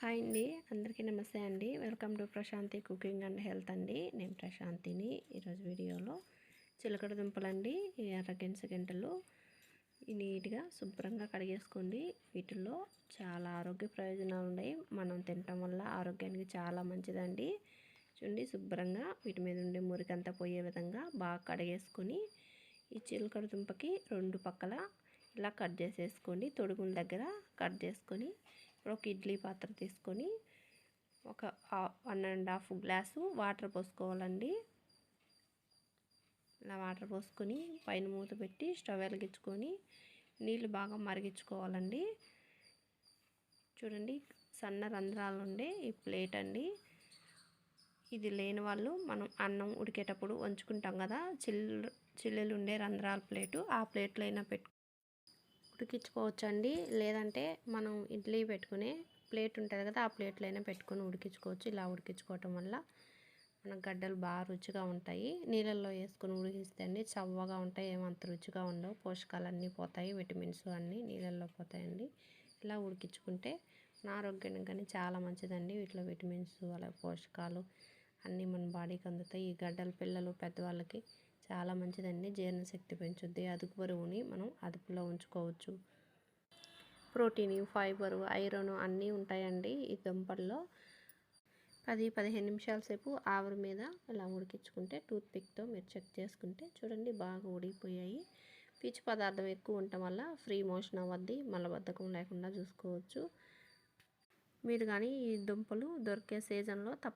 Hi అండి, అందరికీ నమస్తే అండి. Welcome to Prashanthi cooking and health అండి. నేను ప్రశాంతిని. ఈరోజు వీడియోలో చిలకడ దుంపలండి, అరగంట గంటలు నీట్గా శుభ్రంగా కడిగేసుకోండి. వీటిల్లో చాలా ఆరోగ్య ప్రయోజనాలు ఉన్నాయి. మనం తినటం వల్ల ఆరోగ్యానికి చాలా మంచిదండి. చూడండి, శుభ్రంగా వీటి మీద ఉండే మురికంతా పోయే విధంగా బాగా కడిగేసుకొని ఈ చిలకడ దుంపకి రెండు పక్కల ఇలా కట్ చేసేసుకోండి. తొడుగుల దగ్గర కట్ చేసుకొని ఇప్పుడు ఒక ఇడ్లీ పాత్ర తీసుకొని ఒక 1.5 గ్లాసు వాటర్ పోసుకోవాలండి. ఇలా వాటర్ పోసుకొని పైన మూత పెట్టి స్టవ్ వెలిగించుకొని నీళ్ళు బాగా మరిగించుకోవాలండి. చూడండి, సన్న రంధ్రాలు ఉండే ఈ ప్లేట్ అండి. ఇది లేని వాళ్ళు మనం అన్నం ఉడికేటప్పుడు వంచుకుంటాం కదా, చిల్లులు ఉండే రంధ్రాల ప్లేటు, ఆ ప్లేట్లో అయినా ఉడికించుకోవచ్చండి. లేదంటే మనం ఇడ్లీ పెట్టుకునే ప్లేట్ ఉంటుంది కదా, ఆ ప్లేట్లో అయినా పెట్టుకొని ఉడికించుకోవచ్చు. ఇలా ఉడికించుకోవటం వల్ల మన గడ్డలు బాగా రుచిగా ఉంటాయి. నీళ్ళల్లో వేసుకొని ఉడికిస్తే అండి చవ్వగా ఉంటాయి, ఏమంత రుచిగా ఉండవు. పోషకాలన్నీ పోతాయి, విటమిన్స్ అన్నీ నీళ్ళల్లో పోతాయండి. ఇలా ఉడికించుకుంటే మన ఆరోగ్యానికి కానీ చాలా మంచిదండి. వీటిలో విటమిన్స్ అలాగే పోషకాలు అన్నీ మన బాడీకి అందుతాయి. ఈ గడ్డల పిల్లలు పెద్దవాళ్ళకి చాలా మంచిదండి. జీర్ణశక్తి పెంచుద్ది, అదుపు బరువుని మనం అదుపులో ఉంచుకోవచ్చు. ప్రోటీన్, ఫైబరు, ఐరన్ అన్నీ ఉంటాయండి ఈ దుంపల్లో. 10-15 నిమిషాల సేపు ఆవిరి మీద ఇలా ఉడికించుకుంటే టూత్పిక్తో మీరు చెక్ చేసుకుంటే చూడండి బాగా ఉడికిపోయాయి. పీచు పదార్థం ఎక్కువ ఉండటం వల్ల ఫ్రీ మోషన్ అవ్వద్ది, మలబద్ధకం లేకుండా చూసుకోవచ్చు. మీరు కానీ ఈ దుంపలు దొరికే సీజన్లో